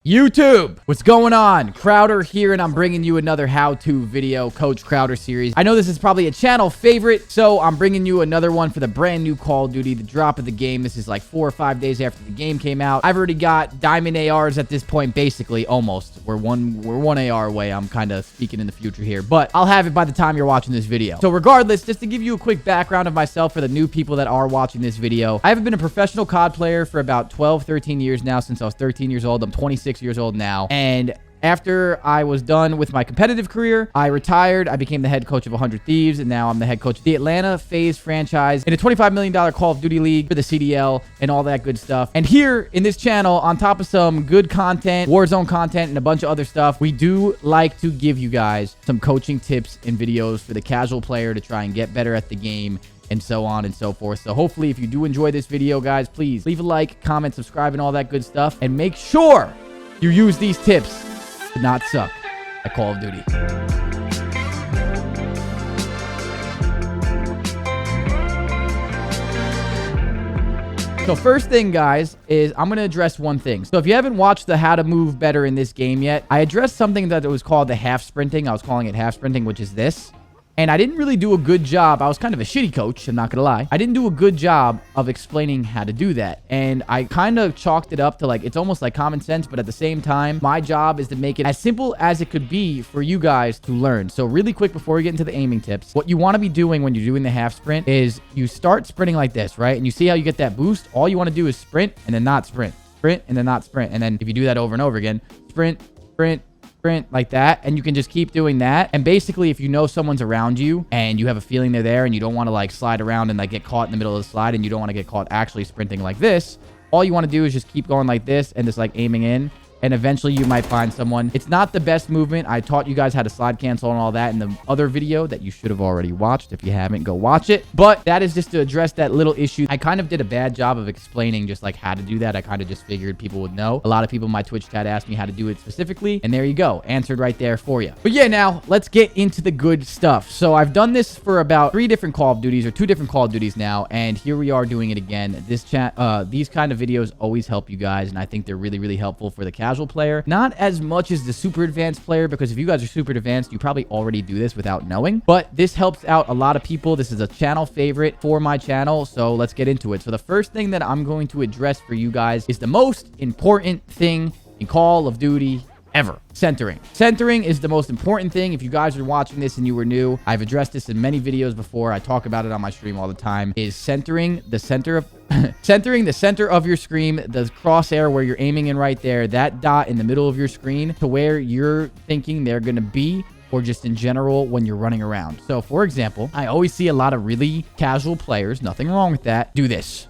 YouTube, what's going on? Crowder here, and I'm bringing you another how-to video, Coach Crowder series. I know this is probably a channel favorite, so I'm bringing you another one for the brand new Call of Duty, the drop of the game. This is like 4 or 5 days after the game came out. I've already got diamond ARs at this point, basically, almost. We're one AR away. I'm kind of speaking in the future here, but I'll have it by the time you're watching this video. So regardless, just to give you a quick background of myself for the new people that are watching this video, I haven't been a professional COD player for about 12, 13 years now, since I was 13 years old. I'm 26 years old now, and after I was done with my competitive career, I retired. I became the head coach of 100 Thieves, and now I'm the head coach of the Atlanta FaZe franchise in a $25 million Call of Duty league for the CDL and all that good stuff. And here in this channel, on top of some good content, Warzone content, and a bunch of other stuff, we do like to give you guys some coaching tips and videos for the casual player to try and get better at the game, and so on and so forth. So hopefully, if you do enjoy this video, guys, please leave a like, comment, subscribe, and all that good stuff, and make sure you use these tips to not suck at Call of Duty. So first thing, guys, is I'm going to address one thing. So if you haven't watched the how to move better in this game yet, I addressed something that was called the half sprinting. I was calling it half sprinting, which is this. And I didn't really do a good job. I was kind of a shitty coach, I'm not gonna lie. I didn't do a good job of explaining how to do that. And I kind of chalked it up to like, it's almost like common sense, but at the same time, my job is to make it as simple as it could be for you guys to learn. So really quick, before we get into the aiming tips, what you want to be doing when you're doing the half sprint is you start sprinting like this, right? And you see how you get that boost? All you want to do is sprint and then not sprint. Sprint and then not sprint. And then if you do that over and over again, sprint, sprint, sprint, like that, and you can just keep doing that. And basically, if you know someone's around you and you have a feeling they're there and you don't want to like slide around and like get caught in the middle of the slide, and you don't want to get caught actually sprinting like this, all you want to do is just keep going like this and just like aiming in, and eventually you might find someone. It's not the best movement. I taught you guys how to slide cancel and all that in the other video that you should have already watched. If you haven't, go watch it. But that is just to address that little issue. I kind of did a bad job of explaining just like how to do that. I kind of just figured people would know. A lot of people in my Twitch chat asked me how to do it specifically, and there you go. Answered right there for you. But yeah, now let's get into the good stuff. So I've done this for about 3 different Call of Duties, or 2 different Call of Duties now, and here we are doing it again. These kind of videos always help you guys, and I think they're really, really helpful for the casual player. Not as much as the super advanced player, because if you guys are super advanced, you probably already do this without knowing. But this helps out a lot of people. This is a channel favorite for my channel, so let's get into it. So the first thing that I'm going to address for you guys is the most important thing in Call of Duty ever. Centering. Centering is the most important thing. If you guys are watching this and you were new, I've addressed this in many videos before. I talk about it on my stream all the time. Is centering the center of centering the center of your screen, the crosshair where you're aiming in right there, that dot in the middle of your screen, to where you're thinking they're going to be, or just in general when you're running around. So for example, I always see a lot of really casual players, nothing wrong with that, do this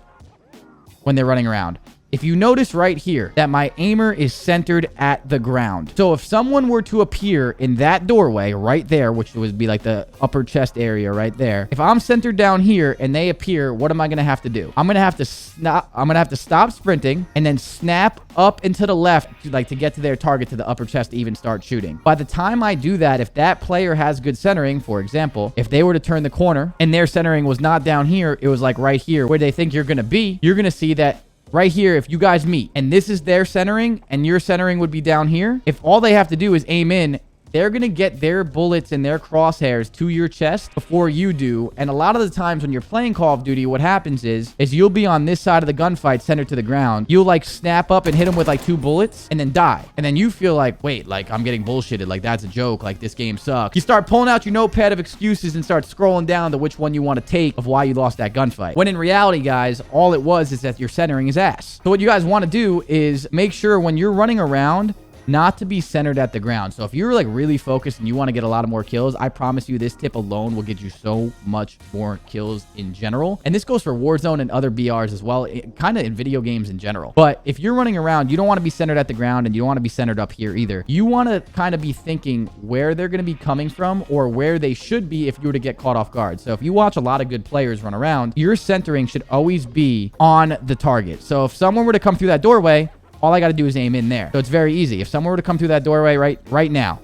when they're running around. If you notice right here that my aimer is centered at the ground. So if someone were to appear in that doorway right there, which would be like the upper chest area right there, if I'm centered down here and they appear, what am I going to have to do? I'm going to have to stop sprinting and then snap up and to the left to get to their target, to the upper chest, to even start shooting. By the time I do that, if that player has good centering, for example, if they were to turn the corner and their centering was not down here, it was like right here where they think you're going to be, you're going to see that right here, if you guys meet and this is their centering and your centering would be down here, if all they have to do is aim in, they're going to get their bullets and their crosshairs to your chest before you do. And a lot of the times when you're playing Call of Duty, what happens is you'll be on this side of the gunfight, centered to the ground. You'll like snap up and hit them with like 2 bullets and then die. And then you feel like, wait, like I'm getting bullshitted. Like that's a joke. Like this game sucks. You start pulling out your notepad of excuses and start scrolling down to which one you want to take of why you lost that gunfight. When in reality, guys, all it was is that your centering is ass. So what you guys want to do is make sure when you're running around, not to be centered at the ground. So if you're like really focused and you want to get a lot of more kills, I promise you this tip alone will get you so much more kills in general. And this goes for Warzone and other BRs as well, kind of in video games in general. But if you're running around, you don't want to be centered at the ground, and you don't want to be centered up here either. You want to kind of be thinking where they're going to be coming from, or where they should be if you were to get caught off guard. So if you watch a lot of good players run around, your centering should always be on the target. So if someone were to come through that doorway, all I got to do is aim in there. So it's very easy. If someone were to come through that doorway right now,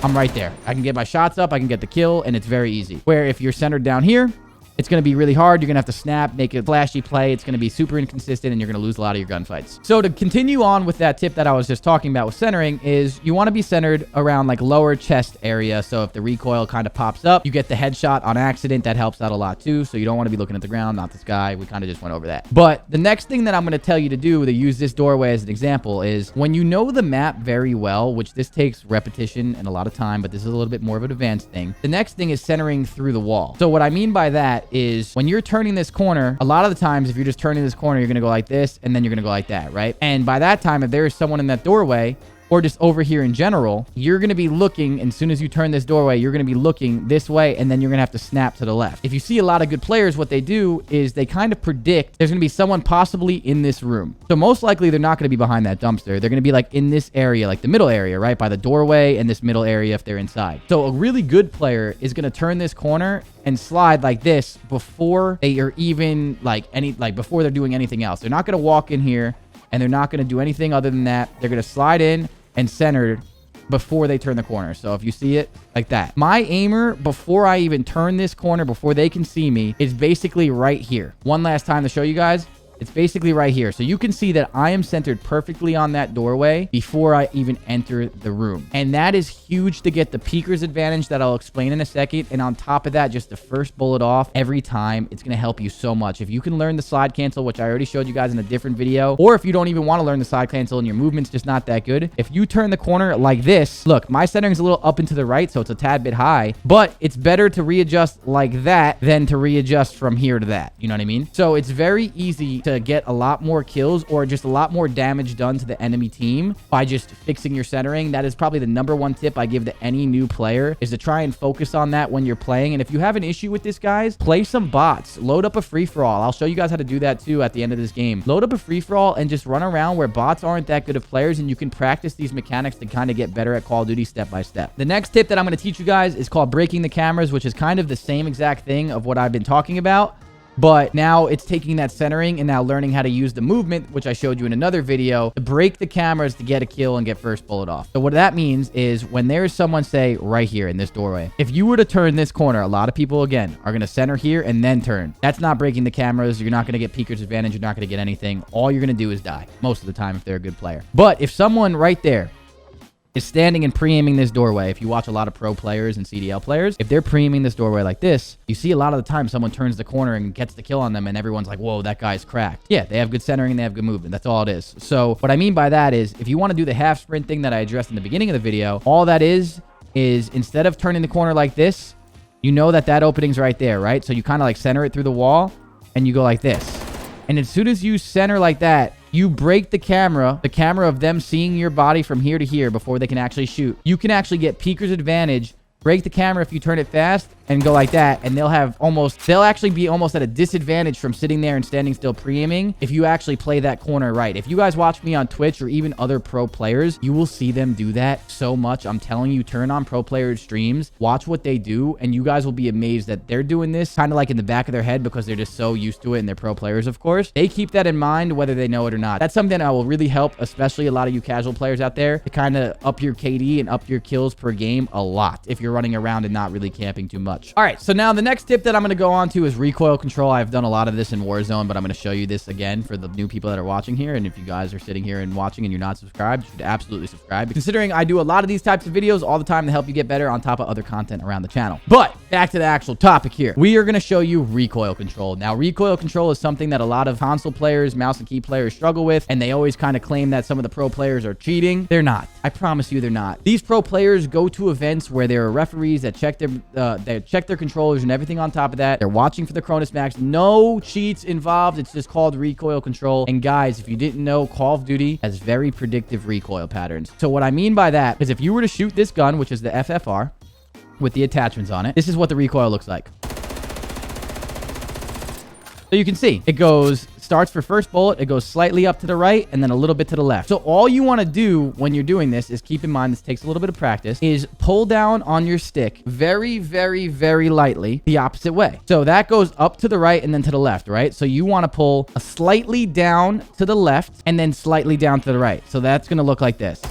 I'm right there. I can get my shots up, I can get the kill, and it's very easy. Where if you're centered down here, It's going to be really hard. You're going to have to snap, make a flashy play. It's going to be super inconsistent, and you're going to lose a lot of your gunfights. So to continue on with that tip that I was just talking about with centering is you want to be centered around like lower chest area. So if the recoil kind of pops up, you get the headshot on accident. That helps out a lot too. So you don't want to be looking at the ground, not the sky. We kind of just went over that. But the next thing that I'm going to tell you to do to use this doorway as an example is when you know the map very well, which this takes repetition and a lot of time, but this is a little bit more of an advanced thing. The next thing is centering through the wall. So what I mean by that is when you're turning this corner, a lot of the times, if you're just turning this corner, you're going to go like this, and then you're going to go like that, right? And by that time, if there is someone in that doorway, or just over here in general, you're going to be looking, and as soon as you turn this doorway, you're going to be looking this way, and then you're going to have to snap to the left. If you see a lot of good players, what they do is they kind of predict there's going to be someone possibly in this room. So most likely, they're not going to be behind that dumpster. They're going to be like in this area, like the middle area, right? By the doorway and this middle area if they're inside. So a really good player is going to turn this corner and slide like this before they are even before they're doing anything else. They're not going to walk in here, and they're not going to do anything other than that. They're going to slide in and centered before they turn the corner. So if you see it like that, my aimer before I even turn this corner, before they can see me, is basically right here. One last time to show you guys. It's basically right here. So you can see that I am centered perfectly on that doorway before I even enter the room. And that is huge to get the peeker's advantage that I'll explain in a second. And on top of that, just the first bullet off every time, it's going to help you so much. If you can learn the slide cancel, which I already showed you guys in a different video, or if you don't even want to learn the slide cancel and your movement's just not that good, if you turn the corner like this, look, my centering's a little up and to the right, so it's a tad bit high, but it's better to readjust like that than to readjust from here to that. You know what I mean? So it's very easy to get a lot more kills or just a lot more damage done to the enemy team by just fixing your centering. That is probably the #1 tip I give to any new player, is to try and focus on that when you're playing. And if you have an issue with this, guys, play some bots. Load up a free-for-all. I'll show you guys how to do that too at the end of this game. Load up a free-for-all and just run around where bots aren't that good of players, and you can practice these mechanics to kind of get better at Call of Duty step by step. The next tip that I'm going to teach you guys is called breaking the cameras, which is kind of the same exact thing of what I've been talking about. But now it's taking that centering and now learning how to use the movement, which I showed you in another video, to break the cameras to get a kill and get first bullet off. So what that means is when there's someone, say, right here in this doorway, if you were to turn this corner, a lot of people, again, are going to center here and then turn. That's not breaking the cameras. You're not going to get peeker's advantage. You're not going to get anything. All you're going to do is die most of the time if they're a good player. But if someone right there is standing and pre-aiming this doorway, if you watch a lot of pro players and CDL players, if they're pre-aiming this doorway like this, you see a lot of the time someone turns the corner and gets the kill on them, and everyone's like, whoa, that guy's cracked. Yeah, they have good centering and they have good movement. That's all it is. So what I mean by that is, if you want to do the half sprint thing that I addressed in the beginning of the video, all that is instead of turning the corner like this, you know that opening's right there, right? So you kind of like center it through the wall and you go like this. And as soon as you center like that, you break the camera of them seeing your body from here to here before they can actually shoot. You can actually get peeker's advantage, break the camera if you turn it fast, and go like that, and they'll actually be almost at a disadvantage from sitting there and standing still pre-aiming if you actually play that corner right. If you guys watch me on Twitch or even other pro players, you will see them do that so much. I'm telling you, turn on pro players' streams, watch what they do, and you guys will be amazed that they're doing this kind of like in the back of their head because they're just so used to it, and they're pro players, of course. They keep that in mind whether they know it or not. That's something that will really help, especially a lot of you casual players out there, to kind of up your KD and up your kills per game a lot if you're running around and not really camping too much. All right, so now the next tip that I'm going to go on to is recoil control. I've done a lot of this in Warzone, but I'm going to show you this again for the new people that are watching here. And if you guys are sitting here and watching and you're not subscribed, you should absolutely subscribe, considering I do a lot of these types of videos all the time to help you get better on top of other content around the channel. But back to the actual topic here. We are going to show you recoil control. Now, recoil control is something that a lot of console players, mouse and key players struggle with, and they always kind of claim that some of the pro players are cheating. They're not. I promise you they're not. These pro players go to events where there are referees that check their controllers and everything on top of that. They're watching for the Cronus Max. No cheats involved. It's just called recoil control. And guys, if you didn't know, Call of Duty has very predictive recoil patterns. So what I mean by that is if you were to shoot this gun, which is the FFR, with the attachments on it, this is what the recoil looks like. So you can see it starts for first bullet, it goes slightly up to the right and then a little bit to the left. So all you want to do when you're doing this is, keep in mind, this takes a little bit of practice, is pull down on your stick very, very, very lightly the opposite way. So that goes up to the right and then to the left, right? So you want to pull a slightly down to the left and then slightly down to the right. So that's going to look like this.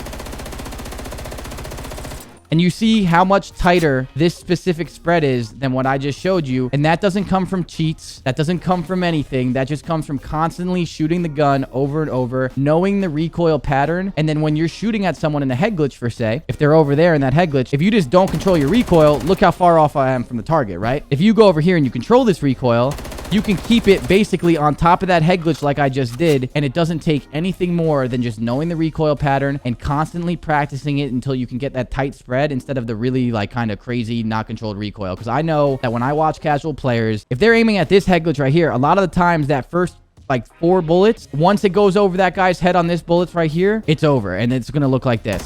And you see how much tighter this specific spread is than what I just showed you. And that doesn't come from cheats. That doesn't come from anything. That just comes from constantly shooting the gun over and over, knowing the recoil pattern. And then when you're shooting at someone in a head glitch, for say, if they're over there in that head glitch, if you just don't control your recoil, look how far off I am from the target, right? If you go over here and you control this recoil, you can keep it basically on top of that head glitch like I just did, and it doesn't take anything more than just knowing the recoil pattern and constantly practicing it until you can get that tight spread instead of the really like kind of crazy not controlled recoil. Because I know that when I watch casual players, if they're aiming at this head glitch right here, a lot of the times that first like 4 bullets, once it goes over that guy's head on this bullets right here, it's over, and it's gonna look like this.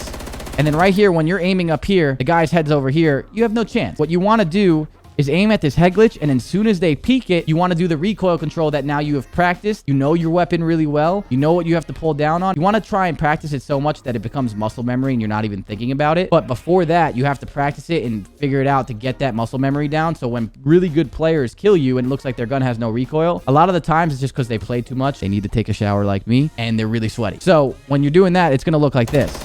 And then right here, when you're aiming up here, the guy's head's over here, you have no chance. What you want to do is aim at this head glitch, and as soon as they peek it, you want to do the recoil control that now you have practiced. You know your weapon really well. You know what you have to pull down on. You want to try and practice it so much that it becomes muscle memory and you're not even thinking about it. But before that, you have to practice it and figure it out to get that muscle memory down. So when really good players kill you and it looks like their gun has no recoil, a lot of the times it's just because they play too much. They need to take a shower like me, and they're really sweaty. So when you're doing that, it's going to look like this.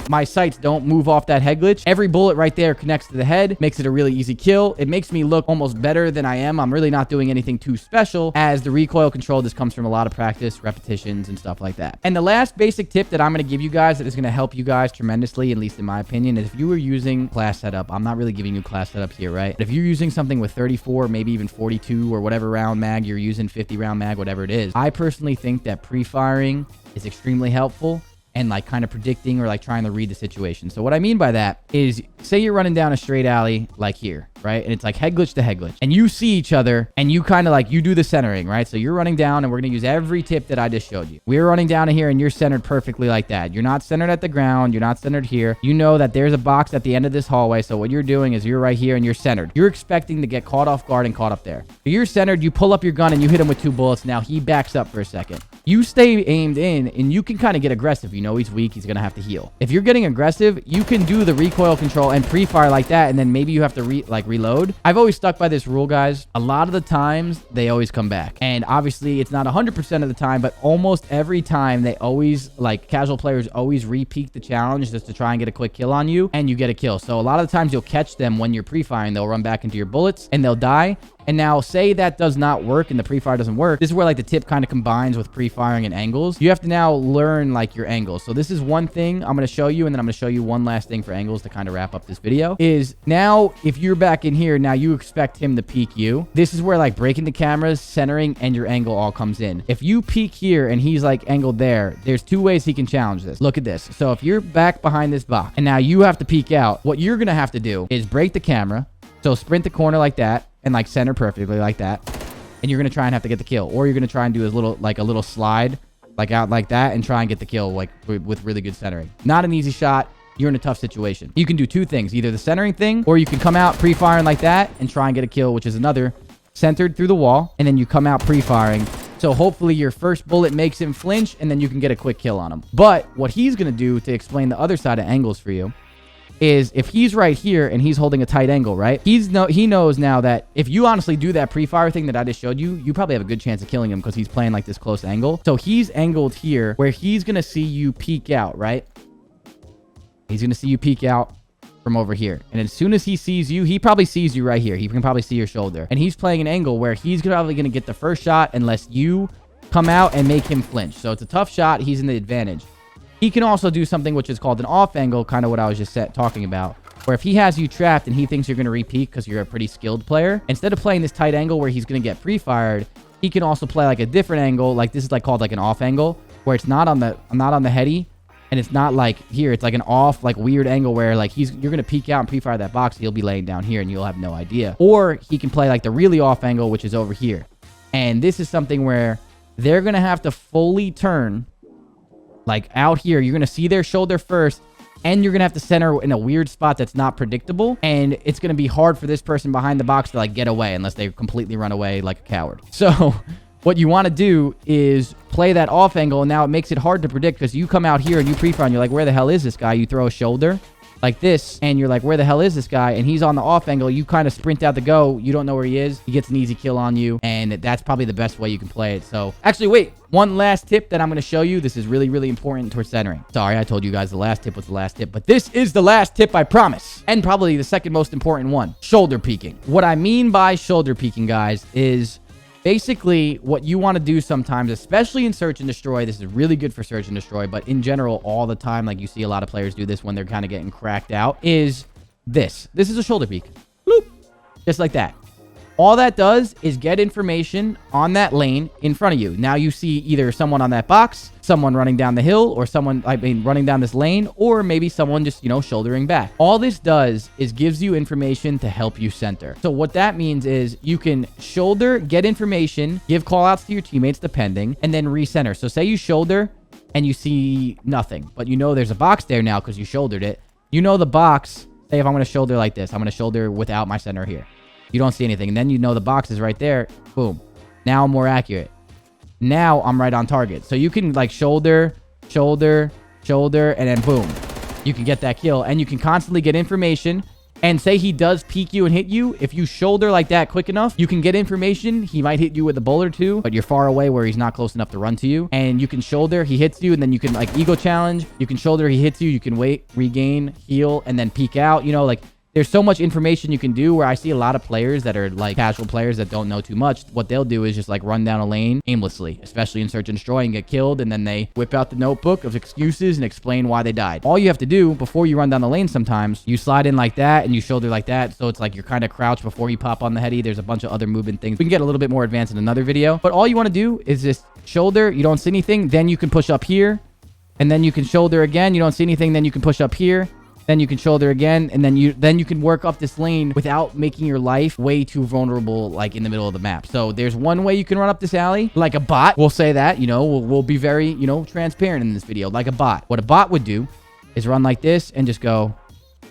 My sights don't move off that head glitch. Every bullet right there connects to the head, makes it a really easy kill. It makes me look almost better than I am. I'm really not doing anything too special, as the recoil control just comes from a lot of practice, repetitions, and stuff like that. And the last basic tip that I'm going to give you guys that is going to help you guys tremendously, at least in my opinion, is if you were using class setup, I'm not really giving you class setup here, right? But if you're using something with 34, maybe even 42 or whatever round mag you're using, 50 round mag, whatever it is, I personally think that pre-firing is extremely helpful and like kind of predicting or like trying to read the situation. So what I mean by that is, say you're running down a straight alley like here, right? And it's like head glitch to head glitch, and you see each other and you kind of like, you do the centering, right? So you're running down, and we're going to use every tip that I just showed you. We're running down here and you're centered perfectly like that. You're not centered at the ground. You're not centered here. You know that there's a box at the end of this hallway. So what you're doing is you're right here and you're centered. You're expecting to get caught off guard and caught up there. So you're centered. You pull up your gun and you hit him with 2 bullets. Now he backs up for a second. You stay aimed in, and you can kind of get aggressive. You know he's weak. He's going to have to heal. If you're getting aggressive, you can do the recoil control and pre-fire like that, and then maybe you have to reload. I've always stuck by this rule, guys. A lot of the times, they always come back. And obviously, it's not 100% of the time, but almost every time, they always, like, casual players always repeat the challenge just to try and get a quick kill on you, and you get a kill. So a lot of the times, you'll catch them when you're pre-firing. They'll run back into your bullets, and they'll die. And now, say that does not work and the pre-fire doesn't work. This is where like the tip kind of combines with pre-firing and angles. You have to now learn like your angles. So this is one thing I'm going to show you, and then I'm going to show you one last thing for angles to kind of wrap up this video. Is now, if you're back in here, now you expect him to peek you. This is where like breaking the cameras, centering, and your angle all comes in. If you peek here and he's like angled there, there's 2 ways he can challenge this. Look at this. So if you're back behind this box and now you have to peek out, what you're going to have to do is break the camera. So sprint the corner like that, and like center perfectly like that, and you're gonna try and have to get the kill, or you're gonna try and do a little slide like out like that and try and get the kill like with really good centering. Not an easy shot. You're in a tough situation. You can do 2 things, either the centering thing, or you can come out pre-firing like that and try and get a kill, which is another centered through the wall, and then you come out pre-firing. So hopefully your first bullet makes him flinch, and then you can get a quick kill on him. But what he's gonna do to explain the other side of angles for you is, if he's right here and he's holding a tight angle, right? He knows now that if you honestly do that pre-fire thing that I just showed you, you probably have a good chance of killing him because he's playing like this close angle. So he's angled here where he's going to see you peek out, right? He's going to see you peek out from over here. And as soon as he sees you, he probably sees you right here. He can probably see your shoulder. And he's playing an angle where he's probably going to get the first shot unless you come out and make him flinch. So it's a tough shot. He's in the advantage. He can also do something which is called an off angle, kind of what I was just talking about, where if he has you trapped and he thinks you're going to repeat because you're a pretty skilled player, instead of playing this tight angle where he's going to get pre-fired, he can also play like a different angle. Like this is like called like an off angle, where it's not on the heady, and it's not like here. It's like an off, like weird angle where like you're going to peek out and pre-fire that box. He'll be laying down here and you'll have no idea. Or he can play like the really off angle, which is over here. And this is something where they're going to have to fully turn. Like out here, you're going to see their shoulder first, and you're going to have to center in a weird spot that's not predictable. And it's going to be hard for this person behind the box to like get away unless they completely run away like a coward. So what you want to do is play that off angle. And now it makes it hard to predict because you come out here and you pre-fire and you're like, where the hell is this guy? You throw a shoulder like this, and you're like, where the hell is this guy? And he's on the off angle. You kind of sprint out to go. You don't know where he is. He gets an easy kill on you, and that's probably the best way you can play it. So actually, wait, one last tip that I'm going to show you. This is really, really important towards centering. Sorry, I told you guys the last tip was the last tip, but this is the last tip, I promise. And probably the second most important one, shoulder peeking. What I mean by shoulder peeking, guys, is basically what you want to do sometimes, especially in search and destroy. This is really good for search and destroy, but in general, all the time, like you see a lot of players do this when they're kind of getting cracked out, is this. This is a shoulder peek. Bloop. Just like that. All that does is get information on that lane in front of you. Now you see either someone on that box, someone running down the hill, or someone, running down this lane, or maybe someone just, shouldering back. All this does is gives you information to help you center. So what that means is you can shoulder, get information, give callouts to your teammates depending, and then recenter. So say you shoulder and you see nothing, but there's a box there now because you shouldered it. The box, say if I'm going to shoulder like this, I'm going to shoulder without my center here. You don't see anything. And then the box is right there. Boom. Now I'm more accurate. Now I'm right on target. So you can shoulder, shoulder, shoulder, and then boom. You can get that kill. And you can constantly get information. And say he does peek you and hit you. If you shoulder like that quick enough, you can get information. He might hit you with a bullet or two, but you're far away where he's not close enough to run to you. And you can shoulder, he hits you, and then you can ego challenge. You can shoulder, he hits you. You can wait, regain, heal, and then peek out. There's so much information you can do where I see a lot of players that are casual players that don't know too much. What they'll do is just run down a lane aimlessly, especially in search and destroy, and get killed. And then they whip out the notebook of excuses and explain why they died. All you have to do before you run down the lane sometimes, you slide in like that and you shoulder like that. So it's you're kind of crouched before you pop on the heady. There's a bunch of other movement things. We can get a little bit more advanced in another video. But all you want to do is just shoulder. You don't see anything. Then you can push up here. And then you can shoulder again. You don't see anything. Then you can push up here. Then you can shoulder again, and then you can work up this lane without making your life way too vulnerable, in the middle of the map. So there's one way you can run up this alley, like a bot. We'll say that, we'll be very, transparent in this video, like a bot. What a bot would do is run like this and just go,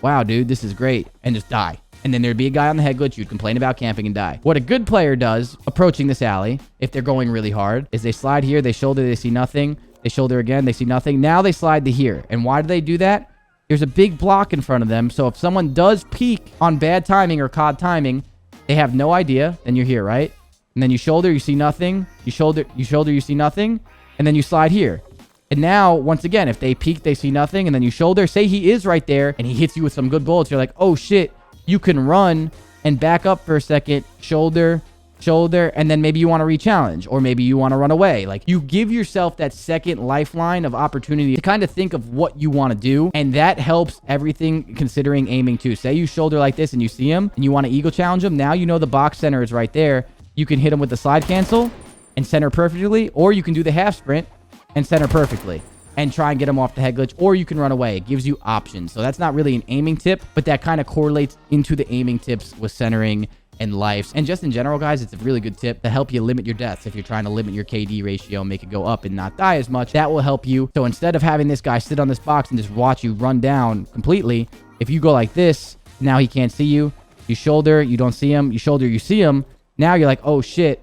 wow, dude, this is great, and just die. And then there'd be a guy on the head glitch. You'd complain about camping and die. What a good player does approaching this alley, if they're going really hard, is they slide here, they shoulder, they see nothing. They shoulder again, they see nothing. Now they slide to here. And why do they do that? There's a big block in front of them. So if someone does peek on bad timing or COD timing, they have no idea. Then you're here, right? And then you shoulder, you see nothing. You shoulder, you see nothing. And then you slide here. And now, once again, if they peek, they see nothing. And then you shoulder. Say he is right there and he hits you with some good bullets. You're like, oh shit. You can run and back up for a second. Shoulder, and then maybe you want to re-challenge, or maybe you want to run away. You give yourself that second lifeline of opportunity to kind of think of what you want to do, and that helps everything considering aiming too. Say you shoulder like this and you see him and you want to ego challenge him. Now the box center is right there. You can hit him with the slide cancel and center perfectly, or you can do the half sprint and center perfectly and try and get him off the head glitch, or you can run away. It gives you options. So that's not really an aiming tip, but that kind of correlates into the aiming tips with centering and lives. And just in general, guys, it's a really good tip to help you limit your deaths. If you're trying to limit your KD ratio, make it go up and not die as much, that will help you. So instead of having this guy sit on this box and just watch you run down completely, if you go like this, now he can't see you. You shoulder, you don't see him. You shoulder, you see him. Now you're like, oh shit,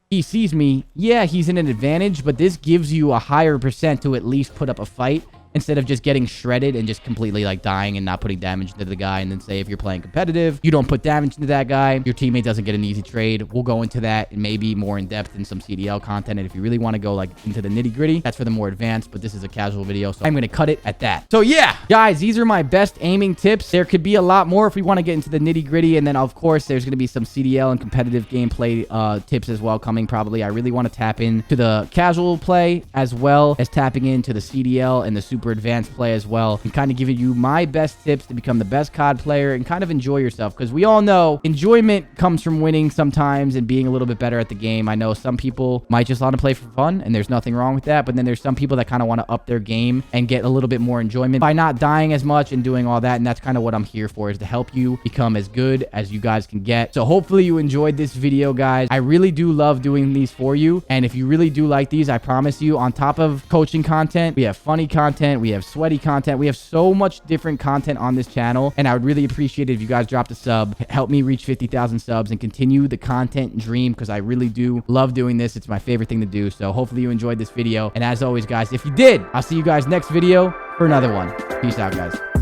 he sees me. Yeah, he's in an advantage, but this gives you a higher percent to at least put up a fight, instead of just getting shredded and just completely dying and not putting damage into the guy. And then say if you're playing competitive, you don't put damage into that guy, your teammate doesn't get an easy trade. We'll go into that and maybe more in depth in some CDL content. And if you really want to go into the nitty gritty, that's for the more advanced, but this is a casual video, so I'm going to cut it at that. So yeah, guys, these are my best aiming tips. There could be a lot more if we want to get into the nitty gritty. And then of course, there's going to be some CDL and competitive gameplay tips as well coming probably. I really want to tap into the casual play as well as tapping into the CDL and the super advanced play as well, and kind of giving you my best tips to become the best COD player and kind of enjoy yourself, because we all know enjoyment comes from winning sometimes and being a little bit better at the game. I know some people might just want to play for fun, and there's nothing wrong with that, but then there's some people that kind of want to up their game and get a little bit more enjoyment by not dying as much and doing all that. And that's kind of what I'm here for, is to help you become as good as you guys can get. So hopefully you enjoyed this video, guys. I really do love doing these for you, and if you really do like these, I promise you, on top of coaching content, we have funny content, we have sweaty content, we have so much different content on this channel, and I would really appreciate it if you guys dropped a sub, help me reach 50,000 subs and continue the content dream, because I really do love doing this. It's my favorite thing to do. So hopefully you enjoyed this video, and as always, guys, if you did, I'll see you guys next video for another one. Peace out, guys.